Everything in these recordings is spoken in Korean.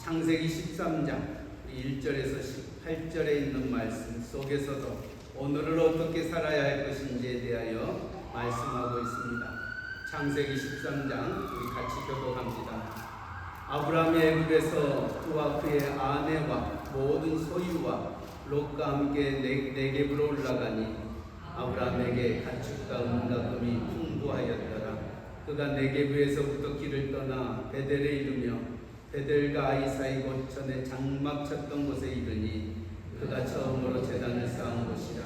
창세기 13장 1절에서 18절에 있는 말씀 속에서도 오늘을 어떻게 살아야 할 것인지에 대하여 말씀하고 있습니다. 창세기 13장 우리 같이 교독합니다. 아브라함이 애굽에서 그와 그의 아내와 모든 소유와 롯과 함께 네겝으로 올라가니 아브라함에게 가축과 은과 금이 풍부하였더라. 그가 네겝에서부터 길을 떠나 베델에 이르며 베델과 아이 사이 고천에 장막 쳤던 곳에 이르니 그가 처음으로 제단을 쌓은 곳이라.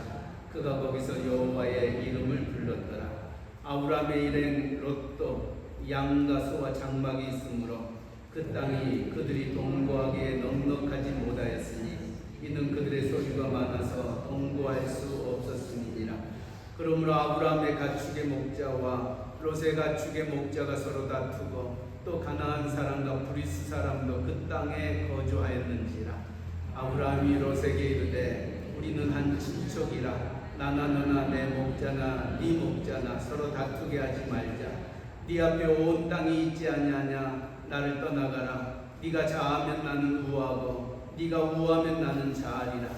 그가 거기서 여호와의 이름을 불렀더라. 아브라함의 일행 롯도 양과 소와 장막이 있으므로 그 땅이 그들이 동거하기에 넉넉하지 못하였으니 이는 그들의 소유가 많아서 동거할 수 없었음이니라. 그러므로 아브라함의 가축의 목자와 롯의 가축의 목자가 서로 다투고 또 가나안 사람과 브리스 사람도 그 땅에 거주하였는지라. 아브라함이 롯에게 이르되 우리는 한 친척이라. 나나 너나 내 목자나 네 목자나 서로 다투게 하지 말자. 네 앞에 온 땅이 있지 아니하냐. 나를 떠나가라. 네가 자하면 나는 우하고 네가 우하면 나는 자하리라.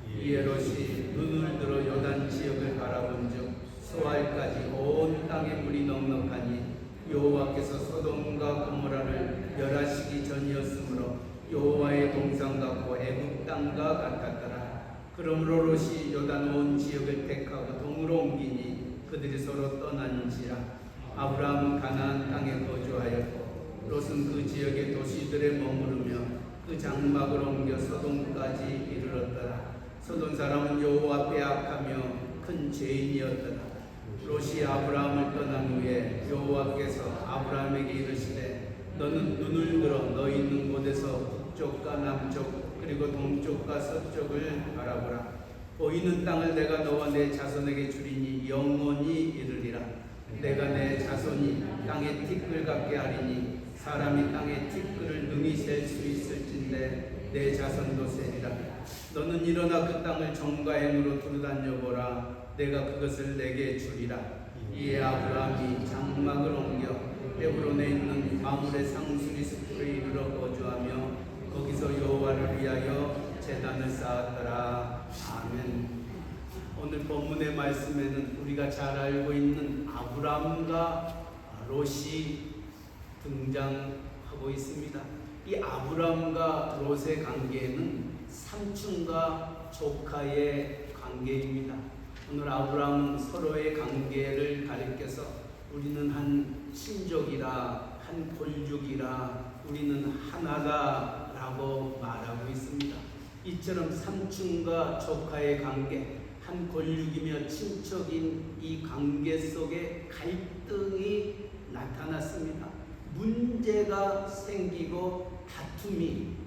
이에 롯이 눈을 들어 요단 지역을 바라본즉 소알까지 온 땅에 물이 넉넉하니 여호와께서 소돔과 고모라를 멸하시기 전이었으므로 여호와의 동상 같고 애굽 땅과 같았더라. 그러므로 롯이 요단 온 지역을 택하고 동으로 옮기니 그들이 서로 떠난지라. 아브라함은 가나안 땅에 거주하였고 롯은 그 지역의 도시들에 머무르며 그 장막을 옮겨 소돔까지 이르렀더라. 소돔 사람은 여호와 앞에 악하며 큰 죄인이었더라. 롯이 아브라함을 떠난 후에 여호와께서 아브라함에게 이르시되 너는 눈을 들어 너 있는 곳에서 북쪽과 남쪽 그리고 동쪽과 서쪽을 바라보라. 보이는 땅을 내가 너와 내 자손에게 주리니 영원히 이르리라. 내가 내 자손이 땅의 티끌 같게 하리니 사람이 땅의 티끌을 능히 셀 수 있을진데 내 자손도 세리라. 너는 일어나 그 땅을 정과 행으로 두루다녀보라. 내가 그것을 내게 주리라. 이에 아브라함이 장막을 옮겨 헤브론에 있는 마물의 상수리 숲에 이르러 거주하며 거기서 여호와를 위하여 제단을 쌓았더라. 아멘. 오늘 본문의 말씀에는 우리가 잘 알고 있는 아브라함과 롯이 등장하고 있습니다. 이 아브라함과 롯의 관계는 삼촌과 조카의 관계입니다. 오늘 아브라함은 서로의 관계를 가리켜서 우리는 한 친족이라, 한 골육이라, 우리는 하나다라고 말하고 있습니다. 이처럼 삼촌과 조카의 관계, 한 골육이며 친척인 이 관계 속에 갈등이 나타났습니다. 문제가 생기고 다툼이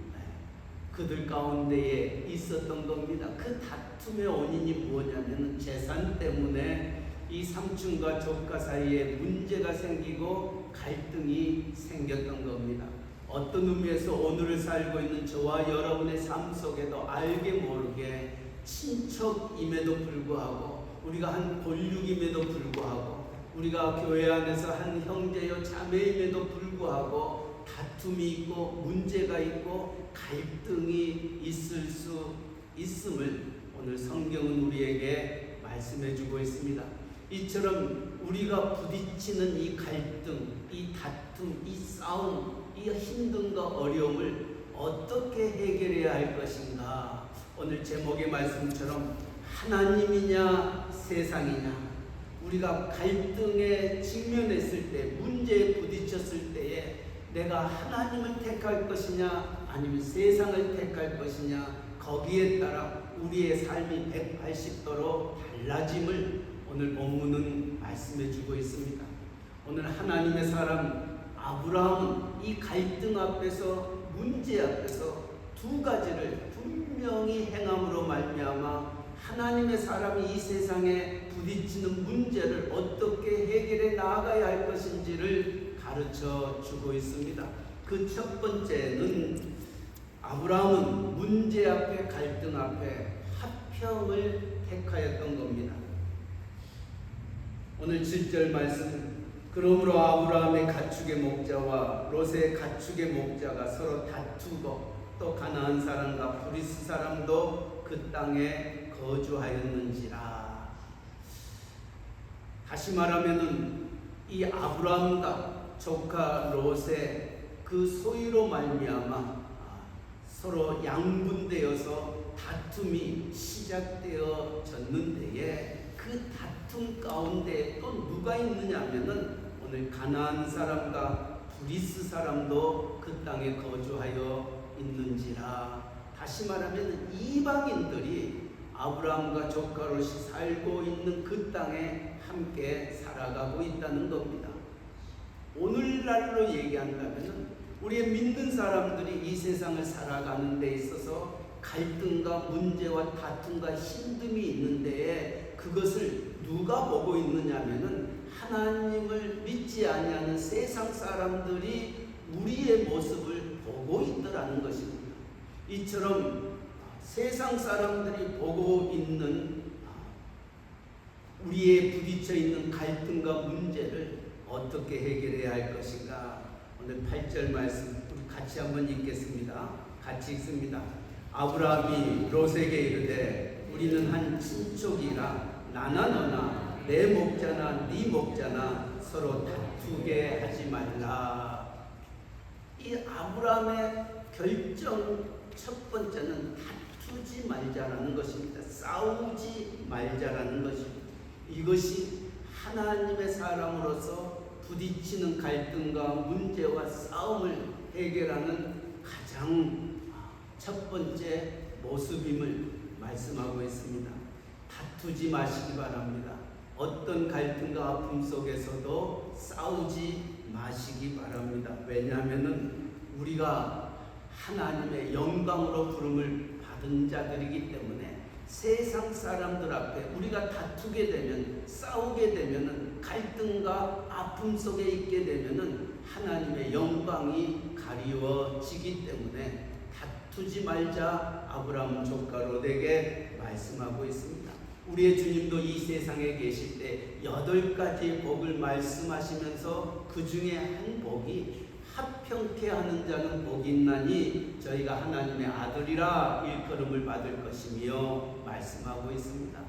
그들 가운데에 있었던 겁니다. 그 다툼의 원인이 뭐냐면 재산 때문에 이 삼촌과 조카 사이에 문제가 생기고 갈등이 생겼던 겁니다. 어떤 의미에서 오늘을 살고 있는 저와 여러분의 삶 속에도 알게 모르게 친척임에도 불구하고 우리가 한 골육임에도 불구하고 우리가 교회 안에서 한 형제요 자매임에도 불구하고 다툼이 있고 문제가 있고 갈등이 있을 수 있음을 오늘 성경은 우리에게 말씀해 주고 있습니다. 이처럼 우리가 부딪히는 이 갈등, 이 다툼, 이 싸움, 이 힘듦과 어려움을 어떻게 해결해야 할 것인가. 오늘 제목의 말씀처럼 하나님이냐 세상이냐. 우리가 갈등에 직면했을 때, 문제에 부딪혔을 때에 내가 하나님을 택할 것이냐 아니면 세상을 택할 것이냐, 거기에 따라 우리의 삶이 180도로 달라짐을 오늘 본문은 말씀해 주고 있습니다. 오늘 하나님의 사람 아브라함은 이 갈등 앞에서, 문제 앞에서 두 가지를 분명히 행함으로 말미암아 하나님의 사람이 이 세상에 부딪히는 문제를 어떻게 해결해 나아가야 할 것인지를 가르쳐 주고 있습니다. 그 첫 번째는 아브라함은 문제 앞에, 갈등 앞에 화평을 택하였던 겁니다. 오늘 7절 말씀 그러므로 아브라함의 가축의 목자와 롯의 가축의 목자가 서로 다투고 또 가나안 사람과 브리스 사람도 그 땅에 거주하였는지라. 다시 말하면은 이 아브라함과 조카 롯의 그 소유로 말미암아 서로 양분되어서 다툼이 시작되어졌는데에 그 다툼 가운데 또 누가 있느냐 하면은 오늘 가나안 사람과 브리스 사람도 그 땅에 거주하여 있는지라. 다시 말하면 이방인들이 아브라함과 조카 롯이 살고 있는 그 땅에 함께 살아가고 있다는 겁니다. 오늘날로 얘기한다면 우리의 믿는 사람들이 이 세상을 살아가는 데 있어서 갈등과 문제와 다툼과 힘듦이 있는데 그것을 누가 보고 있느냐면은 하나님을 믿지 아니하는 세상 사람들이 우리의 모습을 보고 있더라는 것입니다. 이처럼 세상 사람들이 보고 있는 우리의 부딪혀 있는 갈등과 문제를 어떻게 해결해야 할 것인가? 오늘 8절 말씀 우리 같이 한번 읽겠습니다. 같이 읽습니다. 아브라함이 롯에게 이르되 우리는 한 친족이라 나나 너나 내 목자나 네 목자나 서로 다투게 하지 말라. 이 아브라함의 결정 첫 번째는 다투지 말자라는 것입니다. 싸우지 말자라는 것입니다. 이것이 하나님의 사람으로서 부딪히는 갈등과 문제와 싸움을 해결하는 가장 첫 번째 모습임을 말씀하고 있습니다. 다투지 마시기 바랍니다. 어떤 갈등과 아픔 속에서도 싸우지 마시기 바랍니다. 왜냐하면 우리가 하나님의 영광으로 부름을 받은 자들이기 때문에 세상 사람들 앞에 우리가 다투게 되면, 싸우게 되면, 갈등과 아픔 속에 있게 되면 하나님의 영광이 가리워지기 때문에 다투지 말자 아브라함 조카 롯에게 말씀하고 있습니다. 우리의 주님도 이 세상에 계실 때 8가지의 복을 말씀하시면서 그 중에 한 복이 합평케 하는 자는 복이 있나니 저희가 하나님의 아들이라 일컬음을 받을 것이며 말씀하고 있습니다.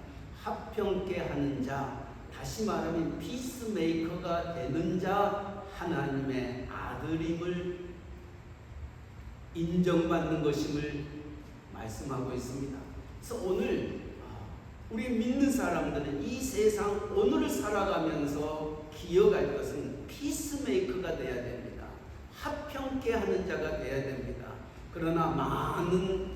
합평케 하는 자, 다시 말하면 피스메이커가 되는 자, 하나님의 아들임을 인정받는 것임을 말씀하고 있습니다. 그래서 오늘 우리 믿는 사람들은 이 세상 오늘을 살아가면서 기억할 것은 피스메이커가 되어야 됩니다. 합평케 하는 자가 되어야 됩니다. 그러나 많은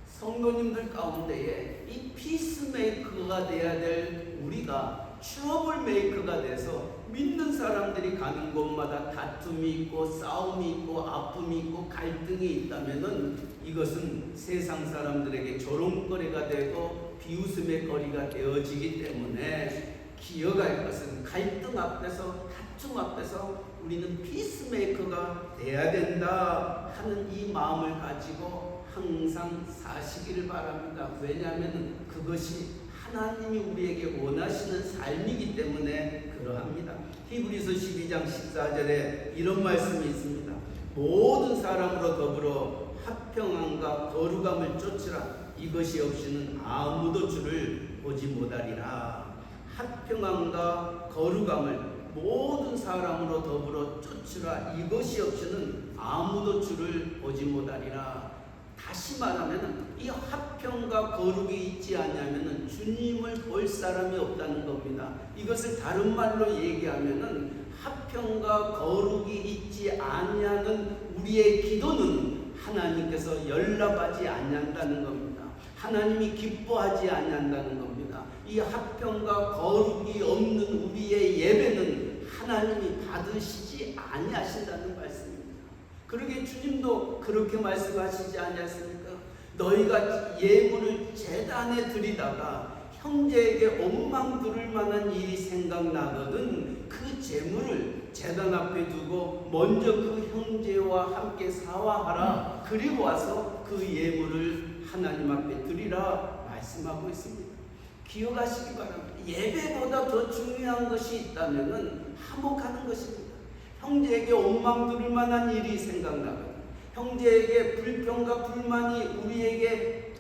성도님들 가운데에 이 피스메이커가 되어야 될 우리가 트러블 메이커가 돼서 믿는 사람들이 가는 곳마다 다툼이 있고 싸움이 있고 아픔이 있고 갈등이 있다면은 이것은 세상 사람들에게 조롱거리가 되고 비웃음의 거리가 되어지기 때문에 기억할 것은 갈등 앞에서 다툼 앞에서 우리는 피스메이커가 돼야 된다 하는 이 마음을 가지고 항상 사시기를 바랍니다. 왜냐하면 그것이 하나님이 우리에게 원하시는 삶이기 때문에 그러합니다. 히브리서 12장 14절에 이런 말씀이 있습니다. 모든 사람으로 더불어 합평함과 거룩함을 쫓으라. 이것이 없이는 아무도 주를 보지 못하리라. 합평함과 거룩함을 모든 사람으로 더불어 쫓으라. 이것이 없이는 아무도 주를 보지 못하리라. 다시 말하면 이 합평과 거룩이 있지 않냐면 주님을 볼 사람이 없다는 겁니다. 이것을 다른 말로 얘기하면 합평과 거룩이 있지 않냐는 우리의 기도는 하나님께서 연락하지 않는다는 겁니다. 하나님이 기뻐하지 않는다는 겁니다. 이 합평과 거룩이 없는 우리의 예배는 하나님이 받으시지 아니하신다는 말씀입니다. 그러게 주님도 그렇게 말씀하시지 않았습니까? 너희가 예물을 제단에 드리다가 형제에게 원망 들을 만한 일이 생각나거든 그 제물을 제단 앞에 두고 먼저 그 형제와 함께 사화하라. 그리고 와서 그 예물을 하나님 앞에 드리라 말씀하고 있습니다. 기억하시기 바랍니다. 예배보다 더 중요한 것이 있다면 화목하는 것입니다. 형제에게 원망 들을 만한 일이 생각나고 형제에게 불평과 불만이 우리에게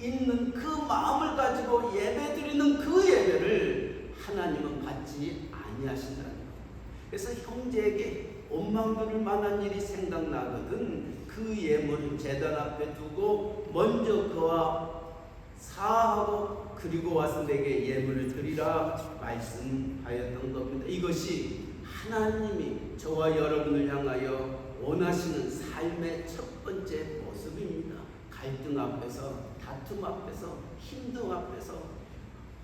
있는 그 마음을 가지고 예배드리는 그 예배를 하나님은 받지 아니하신다는 것. 그래서 형제에게 원망 들을 만한 일이 생각나거든 그 예물을 제단 앞에 두고 먼저 그와 사하고 그리고 와서 내게 예물을 드리라 말씀하였던 겁니다. 이것이 하나님이 저와 여러분을 향하여 원하시는 삶의 첫 번째 모습입니다. 갈등 앞에서, 다툼 앞에서, 힘듦 앞에서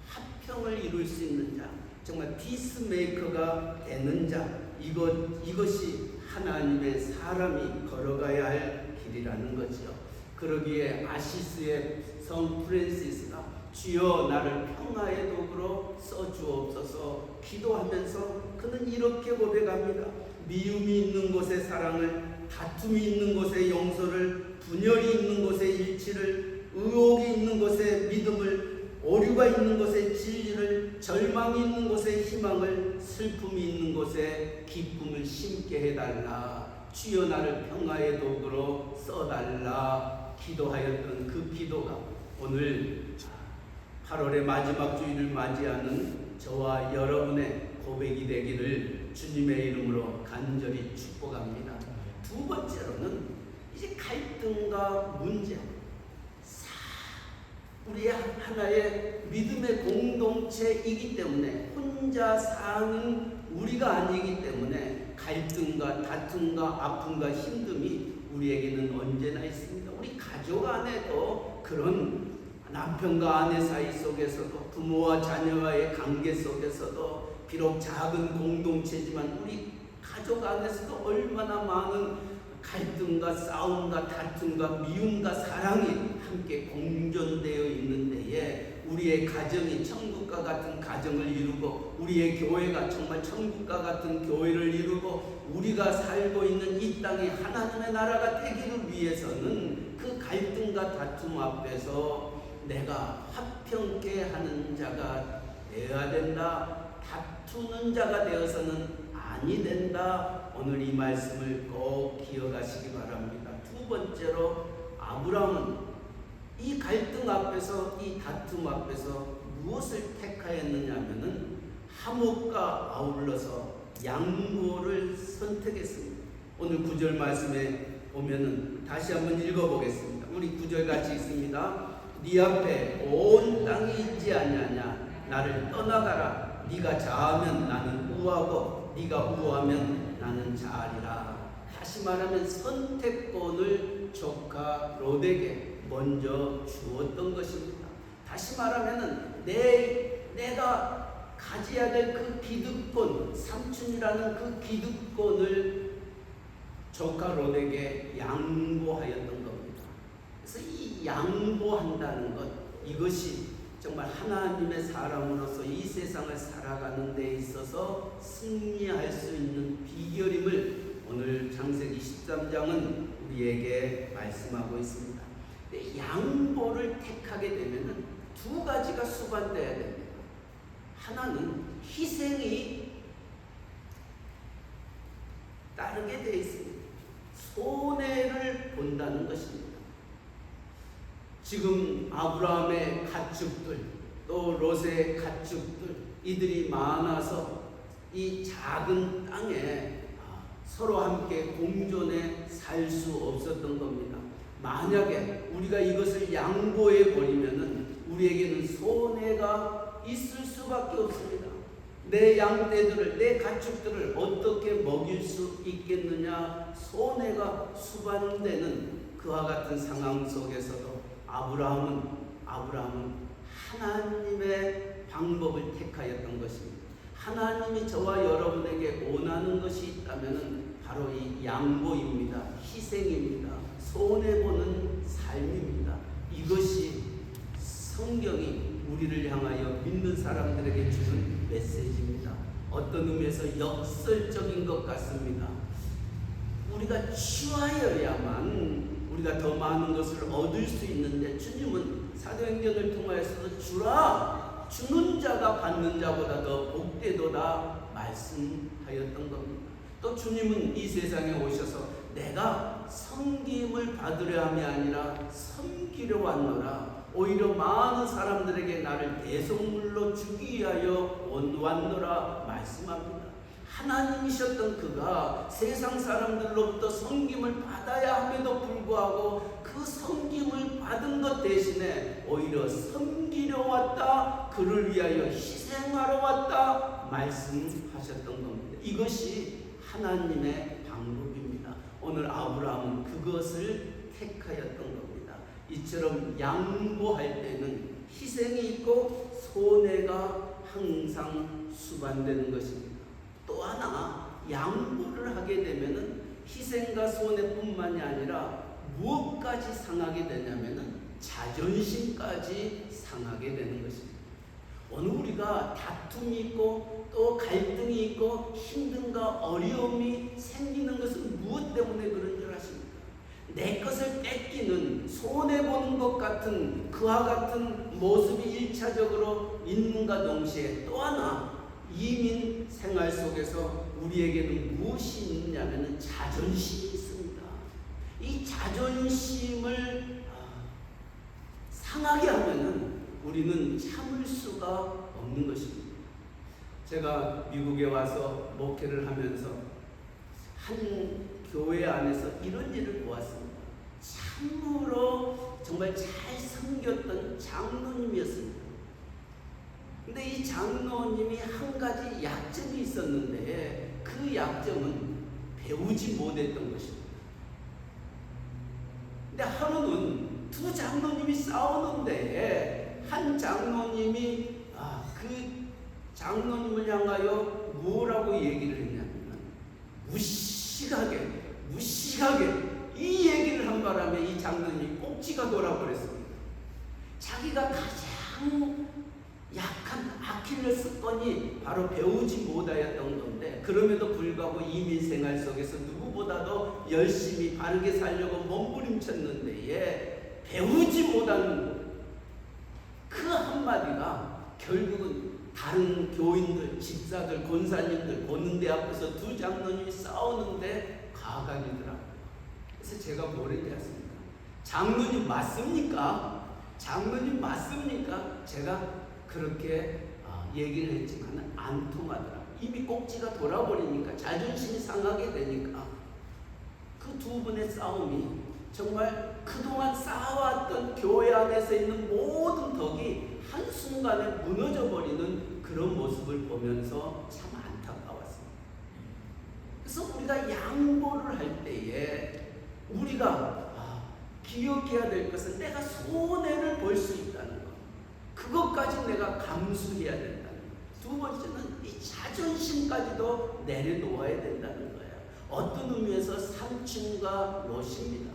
화평을 이룰 수 있는 자, 정말 피스메이커가 되는 자, 이것이 하나님의 사람이 걸어가야 할 길이라는 거죠. 그러기에 아시스의 성 프랜시스가 주여 나를 평화의 도구로 써주옵소서 기도하면서 그는 이렇게 고백합니다. 미움이 있는 곳에 사랑을, 다툼이 있는 곳에 용서를, 분열이 있는 곳에 일치를, 의혹이 있는 곳에 믿음을, 오류가 있는 곳에 진리를, 절망이 있는 곳에 희망을, 슬픔이 있는 곳에 기쁨을 심게 해달라. 주여 나를 평화의 도구로 써달라 기도하였던 그 기도가 오늘 8월의 마지막 주일을 맞이하는 저와 여러분의 고백이 되기를 주님의 이름으로 간절히 축복합니다. 두 번째로는 이제 갈등과 문제, 우리 하나의 믿음의 공동체이기 때문에 혼자 사는 우리가 아니기 때문에 갈등과 다툼과 아픔과 힘듦이 우리에게는 언제나 있습니다. 우리 가족 안에도 그런 남편과 아내 사이 속에서도 부모와 자녀와의 관계 속에서도 비록 작은 공동체지만 우리 가족 안에서도 얼마나 많은 갈등과 싸움과 다툼과 미움과 사랑이 함께 공존되어 있는 데에 우리의 가정이 천국과 같은 가정을 이루고 우리의 교회가 정말 천국과 같은 교회를 이루고 우리가 살고 있는 이 땅이 하나님의 나라가 되기를 위해서는 그 갈등과 다툼 앞에서 내가 화평케 하는 자가 되어야 된다. 다투는 자가 되어서는 아니 된다. 오늘 이 말씀을 꼭 기억하시기 바랍니다. 두 번째로 아브라함은 이 갈등 앞에서 이 다툼 앞에서 무엇을 택하였느냐 하면은 화목과 아울러서 양보를 선택했습니다. 오늘 9절 말씀에 보면은 다시 한번 읽어보겠습니다. 우리 9절 같이 읽습니다. 네 앞에 온 땅이 있지 아니하냐. 나를 떠나가라. 네가 자하면 나는 우하고 네가 우하면 나는 자하리라. 다시 말하면 선택권을 조카 롯에게 먼저 주었던 것입니다. 다시 말하면 내가 가져야 될 그 기득권, 삼촌이라는 그 기득권을 조카 롯에게 양보하였던 겁니다. 그래서 이 양보한다는 것, 이것이 정말 하나님의 사람으로서 이 세상을 살아가는 데 있어서 승리할 수 있는 비결임을 오늘 창세기 13장은 우리에게 말씀하고 있습니다. 근데 양보를 택하게 되면 두 가지가 수반돼야 됩니다. 하나는 희생이 따르게 되어 있습니다. 손해를 본다는 것입니다. 지금 아브라함의 가축들 또 롯의 가축들 이들이 많아서 이 작은 땅에 서로 함께 공존해 살 수 없었던 겁니다. 만약에 우리가 이것을 양보해 버리면은 우리에게는 손해가 있을 수밖에 없습니다. 내 양떼들을, 내 가축들을 어떻게 먹일 수 있겠느냐, 손해가 수반되는 그와 같은 상황 속에서도 아브라함은 하나님의 방법을 택하였던 것입니다. 하나님이 저와 여러분에게 원하는 것이 있다면 바로 이 양보입니다. 희생입니다. 손해보는 삶입니다. 이것이 성경이 우리를 향하여 믿는 사람들에게 주는 메시지입니다. 어떤 의미에서 역설적인 것 같습니다. 우리가 취하여야만 우리가 더 많은 것을 얻을 수 있는데 주님은 사도행전을 통하여서도 주라, 주는 자가 받는 자보다 더 복되도다 말씀하였던 겁니다. 또 주님은 이 세상에 오셔서 내가 섬김을 받으려 함이 아니라 섬기려 왔노라. 오히려 많은 사람들에게 나를 대속물로 주기 위하여 왔노라 말씀합니다. 하나님이셨던 그가 세상 사람들로부터 섬김을 받아야 함에도 불구하고 그 섬김을 받은 것 대신에 오히려 섬기려 왔다, 그를 위하여 희생하러 왔다 말씀하셨던 겁니다. 이것이 하나님의 방법입니다. 오늘 아브라함은 그것을 택하였던 겁니다. 이처럼 양보할 때는 희생이 있고 손해가 항상 수반되는 것입니다. 또 하나 양보를 하게 되면은 희생과 손해뿐만이 아니라 무엇까지 상하게 되냐면은 자존심까지 상하게 되는 것입니다. 오늘 우리가 다툼이 있고 또 갈등이 있고 힘듦과 어려움이 생기는 것은 무엇 때문에 그런 줄 아십니까? 내 것을 뺏기는 손해보는 것 같은 그와 같은 모습이 1차적으로 있는가 동시에 또 하나 이민 생활 속에서 우리에게는 무엇이 있느냐면 자존심이 있습니다. 이 자존심을 상하게 하면은 우리는 참을 수가 없는 것입니다. 제가 미국에 와서 목회를 하면서 한 교회 안에서 이런 일을 보았습니다. 참으로 정말 잘 섬겼던 장로님이었습니다. 근데 이 장로님이 한 가지 약점이 있었는데 그 약점은 배우지 못했던 것입니다. 근데 하루는 두 장로님이 싸우는데 한 장로님이 그 장로님을 향하여 뭐라고 얘기를 했냐면 무식하게 이 얘기를 한 바람에 이 장로님이 꼭지가 돌아버렸습니다. 자기가 가장 약한 아킬레스건이 바로 배우지 못하였던 건데 그럼에도 불구하고 이민생활 속에서 누구보다도 열심히 바르게 살려고 몸부림쳤는데 배우지 못한 그 한마디가 결국은 다른 교인들, 집사들, 권사님들 보는 데 앞에서 두 장로님이 싸우는데 가관이더라고요. 그래서 제가 뭐랬지 않습니까? 장로님 맞습니까? 장로님 맞습니까? 제가 그렇게 얘기를 했지만 안 통하더라고요. 입이 꼭지가 돌아버리니까 자존심이 상하게 되니까 그 두 분의 싸움이 정말 그동안 쌓아왔던 교회 안에서 있는 모든 덕이 한순간에 무너져버리는 그런 모습을 보면서 참 안타까웠습니다. 그래서 우리가 양보를 할 때에 우리가 기억해야 될 것은 내가 손해를 볼 수 있다는 것. 그것까지 내가 감수해야 된다는 것. 두 번째는 이 자존심까지도 내려놓아야 된다는 거예요. 어떤 의미에서 삼층과 롯입니다.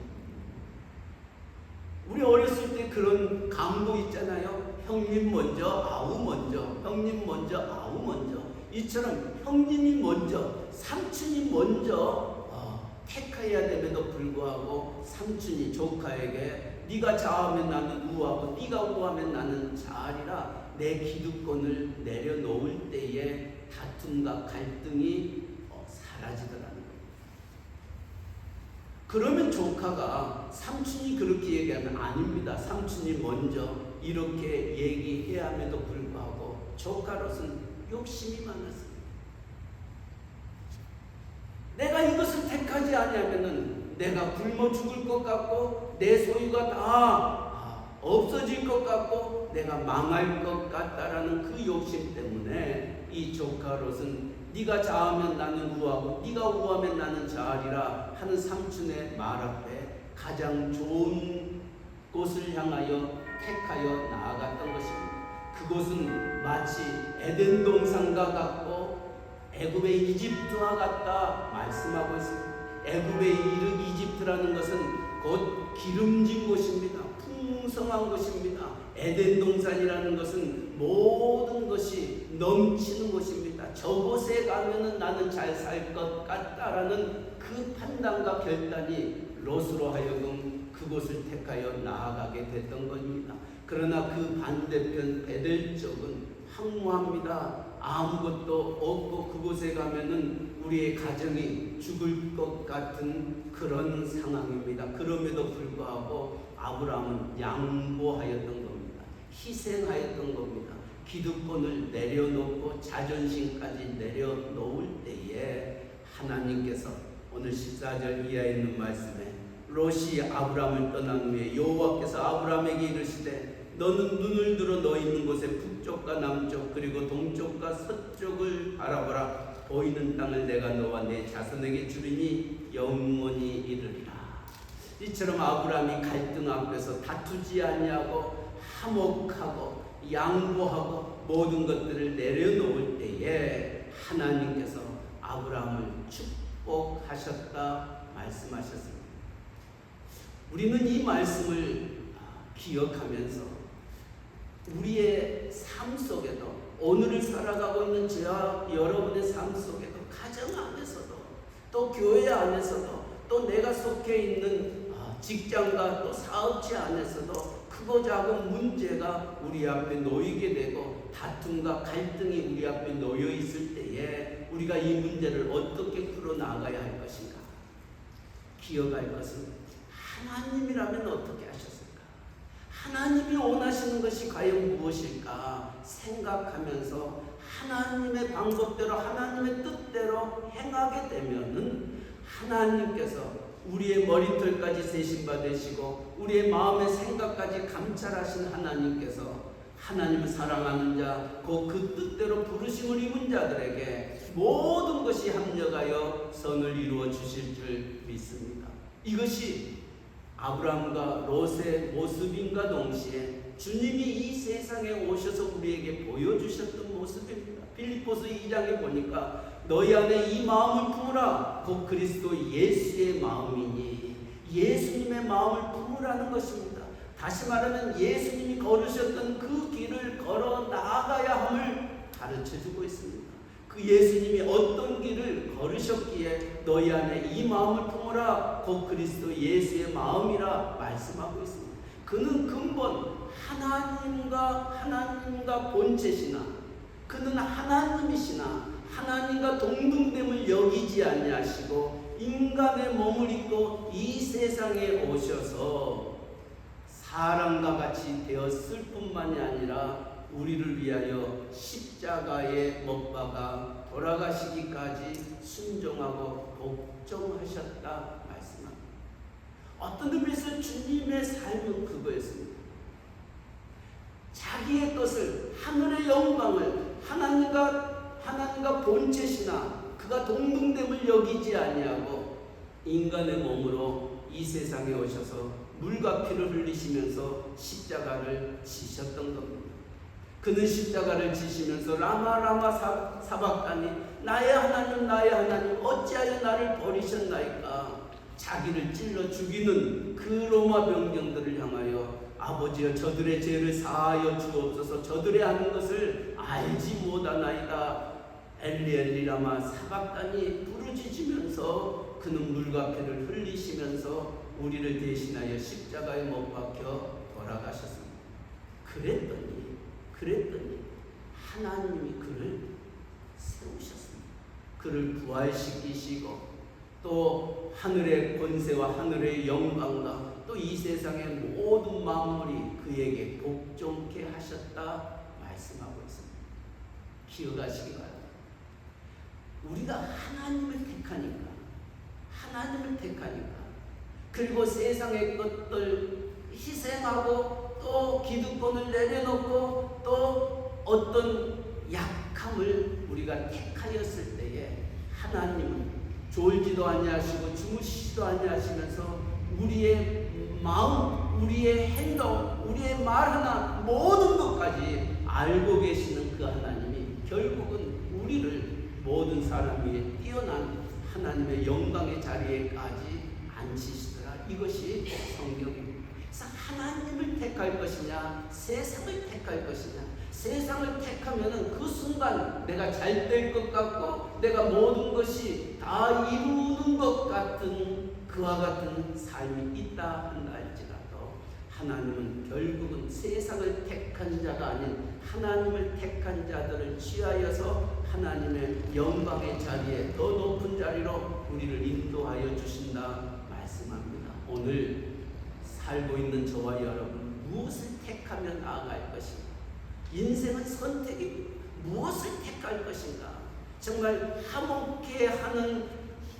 우리 어렸을 때 그런 강도 있잖아요. 형님 먼저, 아우 먼저, 형님 먼저, 아우 먼저. 이처럼 형님이 먼저, 삼촌이 먼저 택해야 됨에도 불구하고 삼촌이 조카에게 네가 좌하면 나는 우하고 네가 우하면 나는 좌하리라 내 기득권을 내려놓을 때에 다툼과 갈등이 사라지더라는 거예요. 그러면 조카가 삼촌이 그렇게 얘기하면 아닙니다. 삼촌이 먼저 이렇게 얘기해야 함에도 불구하고 조카로서는 욕심이 많았습니다. 내가 이것을 택하지 않으면은 내가 굶어 죽을 것 같고 내 소유가 다 없어질 것 같고 내가 망할 것 같다라는 그 욕심 때문에 이 조카롯은 네가 좌하면 나는 우하고 네가 우하면 나는 좌하리라 하는 삼촌의 말 앞에 가장 좋은 곳을 향하여 택하여 나아갔던 것입니다. 그곳은 마치 에덴 동산과 같고 애굽의 이집트와 같다 말씀하고 있습니다. 애굽의 이집트라는 것은 곧 기름진 곳입니다. 풍성한 곳입니다. 에덴 동산이라는 것은 모든 것이 넘치는 곳입니다. 저곳에 가면은 나는 잘 살 것 같다라는 그 판단과 결단이 롯으로 하여금 그 그곳을 택하여 나아가게 됐던 겁니다. 그러나 그 반대편 베델 쪽은 황무합니다. 아무것도 없고 그곳에 가면은 우리의 가정이 죽을 것 같은 그런 상황입니다. 그럼에도 불구하고 아브라함은 양보하였던 겁니다. 희생하였던 겁니다. 기득권을 내려놓고 자존심까지 내려놓을 때에 하나님께서 오늘 14절 이하에 있는 말씀에 롯이 아브라함을 떠난 후에 여호와께서 아브라함에게 이르시되 너는 눈을 들어 너 있는 곳에 북쪽과 남쪽 그리고 동쪽과 서쪽을 바라보라. 보이는 땅을 내가 너와 내 자손에게 주리니 영원히 이르리라. 이처럼 아브라함이 갈등 앞에서 다투지 아니하고 화목하고 양보하고 모든 것들을 내려놓을 때에 하나님께서 아브라함을 축복하셨다 말씀하셨습니다. 우리는 이 말씀을 기억하면서 우리의 삶 속에도 오늘을 살아가고 있는 저와 여러분의 삶 속에도 가정 안에서도 또 교회 안에서도 또 내가 속해 있는 직장과 또 사업체 안에서도 크고 작은 문제가 우리 앞에 놓이게 되고 다툼과 갈등이 우리 앞에 놓여 있을 때에 우리가 이 문제를 어떻게 풀어나가야 할 것인가? 기억할 것은 하나님이라면 어떻게 하셨을까? 하나님이 원하시는 것이 과연 무엇일까 생각하면서 하나님의 방법대로 하나님의 뜻대로 행하게 되면은 하나님께서 우리의 머리털까지 세심받으시고 우리의 마음의 생각까지 감찰하신 하나님께서 하나님을 사랑하는 자, 그 뜻대로 부르심을 입은 자들에게 모든 것이 합력하여 선을 이루어 주실 줄 믿습니다. 이것이 아브라함과 롯의 모습인가 동시에 주님이 이 세상에 오셔서 우리에게 보여주셨던 모습입니다. 빌립보서 2장에 보니까 너희 안에 이 마음을 품으라. 곧 그리스도 예수의 마음이니 예수님의 마음을 품으라는 것입니다. 다시 말하면 예수님이 걸으셨던 그 길을 걸어 나아가야 함을 가르쳐주고 있습니다. 그 예수님이 어떤 길을 걸으셨기에 너희 안에 이 마음을 품으라. 곧 그리스도 예수의 마음이라 말씀하고 있습니다. 그는 근본 하나님과 본체시나 그는 하나님이시나 하나님과 동등됨을 여기지 아니하시고 인간의 몸을 입고 이 세상에 오셔서 사람과 같이 되었을 뿐만이 아니라 우리를 위하여 십자가에 못 박아 돌아가시기까지 순종하고 복종하셨다 말씀합니다. 어떤 의미에서 주님의 삶은 그거였습니다. 자기의 것을 하늘의 영광을 하나님과 본체시나 그가 동등됨을 여기지 아니하고 인간의 몸으로 이 세상에 오셔서 물과 피를 흘리시면서 십자가를 지셨던 겁니다. 그는 십자가를 지시면서 라마 사박다니 나의 하나님 어찌하여 나를 버리셨나이까. 자기를 찔러 죽이는 그 로마 병정들을 향하여 아버지여 저들의 죄를 사하여 주옵소서. 저들의 하는 것을 알지 못하나이다. 엘리 라마 사박다니 부르짖으면서 그는 물과 피를 흘리시면서 우리를 대신하여 십자가에 못 박혀 돌아가셨습니다. 그랬더니 하나님이 그를 세우셨습니다. 그를 부활시키시고 또 하늘의 권세와 하늘의 영광과 또 이 세상의 모든 만물이 그에게 복종케 하셨다 말씀하고 있습니다. 기억하시기 바랍니다. 우리가 하나님을 택하니까 그리고 세상의 것들 희생하고 또 기득권을 내려놓고 또 어떤 약함을 우리가 택하였을 때에 하나님은 졸지도 아니하시고 주무시지도 아니하시면서 우리의 마음, 우리의 행동, 우리의 말 하나 모든 것까지 알고 계시는 그 하나님이 결국은 우리를 모든 사람 위에 뛰어난 하나님의 영광의 자리에까지 앉히시더라. 이것이 성경입니다. 그래서 하나님을 택할 것이냐 세상을 택할 것이냐. 세상을 택하면은 그 순간 내가 잘 될 것 같고 내가 모든 것이 다 이루는 것 같은 그와 같은 삶이 있다 한다 할지라도 하나님은 결국은 세상을 택한 자가 아닌 하나님을 택한 자들을 취하여서 하나님의 영광의 자리에 더 높은 자리로 우리를 인도하여 주신다 말씀합니다. 오늘 살고 있는 저와 여러분, 무엇을 택하며 나아갈 것인가? 인생은 선택이 무엇을 택할 것인가? 정말 화목해 하는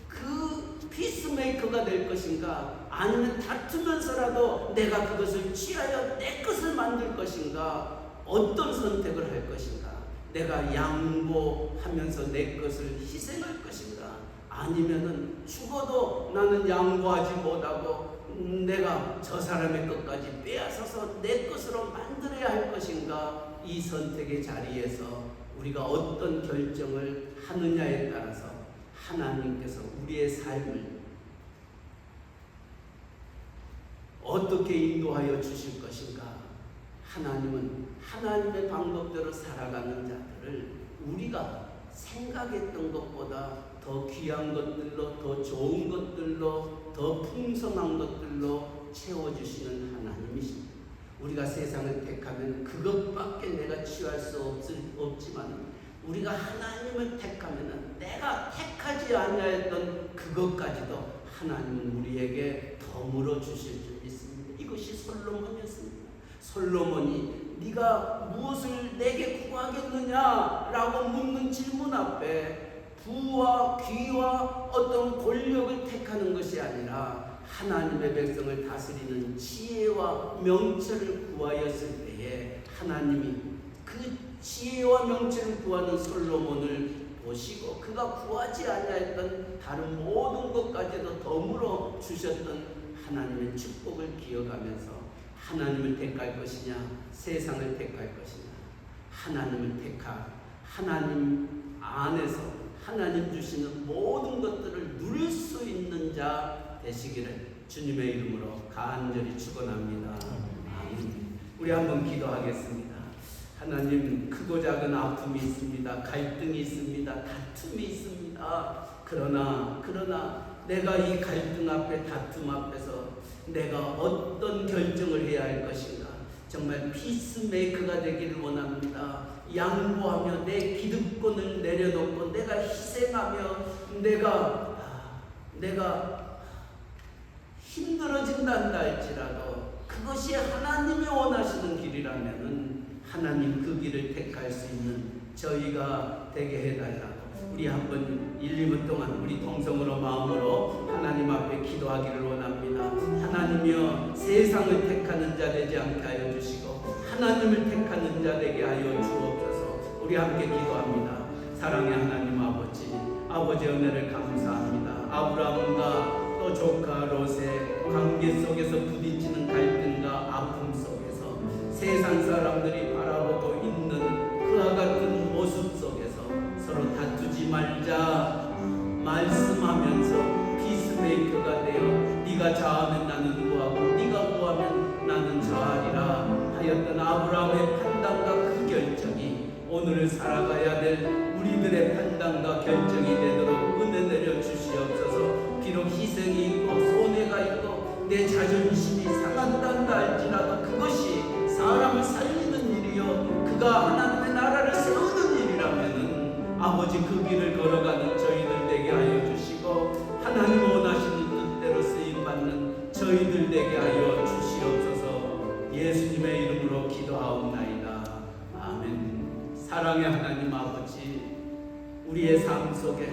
그 피스메이커가 될 것인가? 아니면 다투면서라도 내가 그것을 취하여 내 것을 만들 것인가? 어떤 선택을 할 것인가? 내가 양보하면서 내 것을 희생할 것인가? 아니면은 죽어도 나는 양보하지 못하고 내가 저 사람의 것까지 빼앗아서 내 것으로 만들어야 할 것인가? 이 선택의 자리에서 우리가 어떤 결정을 하느냐에 따라서 하나님께서 우리의 삶을 어떻게 인도하여 주실 것인가? 하나님은 하나님의 방법대로 살아가는 자들을 우리가 생각했던 것보다 더 귀한 것들로, 더 좋은 것들로, 더 풍성한 것들로 채워주시는 하나님이십니다. 우리가 세상을 택하면 그것밖에 내가 취할 수 없지만 우리가 하나님을 택하면 내가 택하지 아니하였던 그것까지도 하나님은 우리에게 덤으로 주실 줄 믿습니다. 이것이 솔로몬이었습니다. 솔로몬이 네가 무엇을 내게 구하겠느냐라고 묻는 질문 앞에 부와 귀와 어떤 권력을 택하는 것이 아니라 하나님의 백성을 다스리는 지혜와 명철을 구하였을 때에 하나님이 그 지혜와 명철을 구하는 솔로몬을 보시고 그가 구하지 아니하였던 다른 모든 것까지도 덤으로 주셨던 하나님의 축복을 기억하면서 하나님을 택할 것이냐 세상을 택할 것이냐 하나님을 택하 하나님 안에서 하나님 주시는 모든 것들을 누릴 수 있는 자 되시기를 주님의 이름으로 간절히 축원합니다. 아멘. 우리 한번 기도하겠습니다. 하나님, 크고 작은 아픔이 있습니다. 갈등이 있습니다. 다툼이 있습니다. 그러나 내가 이 갈등 앞에 다툼 앞에서 내가 어떤 결정을 해야 할 것인가? 정말 피스메이커가 되기를 원합니다. 양보하며 내 기득권을 내려놓고 내가 희생하며 내가 힘들어진다 할지라도 그것이 하나님이 원하시는 길이라면은 하나님 그 길을 택할 수 있는 저희가 되게 해달라고 우리 한번 1, 2분 동안 우리 동성으로 마음으로 하나님 앞에 기도하기를 원합니다. 하나님이여 세상을 택하는 자 되지 않게 하여 주시고 하나님을 택하는 자 되게 하여 주옵소서. 우리 함께 기도합니다. 사랑의 하나님 아버지 은혜를 감사합니다. 아브라함과 또 조카 롯의 관계 속에서 부딪히는 갈등과 아픔 속에서 세상 사람들이 바라보고 있는 그와 같은 모습 속에서 서로 다투지 말자 말씀하면서 피스메이커가 되어 네가 자하면 나는 구하고 네가 구하면 나는 자하리라 하였던 아브라함의 판단과 그 결정이 오늘 살아가야 될 우리들의 판단과 결정이 되도록 은혜 내려 주시옵소서. 비록 희생이 있고 손해가 있고 내 자존심이 상한단다 할지라도 그것이 사람을 살리는 일이요 그가 하나님의 나라를 세우는 일이라면은 아버지 그 길을 걸어가는 저희들 되게 하여 주시고 하나님 원하시는 뜻대로 쓰임받는 저희들 되게 하여 주시옵소서. 예수님의 이름으로 기도하옵나이다. 아멘. 사랑의 하나님 아버지, 우리의 삶 속에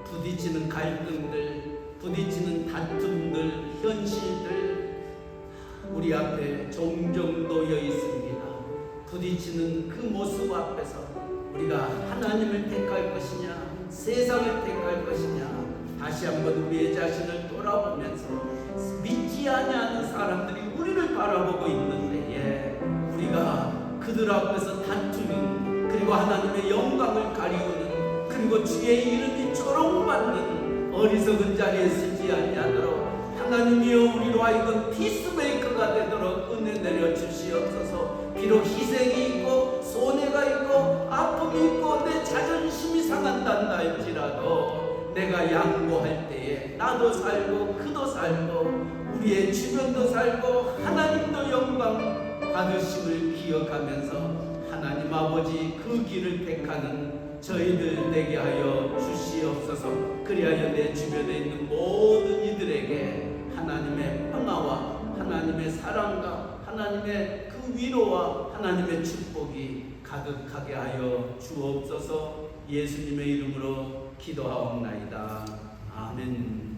부딪히는 갈등들, 부딪히는 다툼들, 현실들 우리 앞에 종종 놓여 있습니다. 부딪히는 그 모습 앞에서 우리가 하나님을 택할 것이냐 세상을 택할 것이냐 다시 한번 우리의 자신을 돌아보면서 믿지 아니하는 사람들이 우리를 바라보고 있는 데에 우리가 그들 앞에서 다투는 그리고 하나님의 영광을 가리우는 그리고 주의 이름이 조롱받는 어리석은 자리에 서지 아니하도록 하나님이여 우리로 하여금 피스메이커가 되도록 은혜 내려 주시옵소서. 비록 희생이 있고 손해가 있고 아픔이 있고 내 자존심이 상한단다 할지라도 내가 양보할 때에 나도 살고 그도 살고 우리의 주변도 살고 하나님도 영광 받으심을 기억하면서 하나님 아버지 그 길을 택하는 저희들 되게 하여 주시옵소서. 그리하여 내 주변에 있는 모든 이들에게 하나님의 평화와 하나님의 사랑과 하나님의 그 위로와 하나님의 축복이 가득하게 하여 주옵소서. 예수님의 이름으로 기도하옵나이다. 아멘.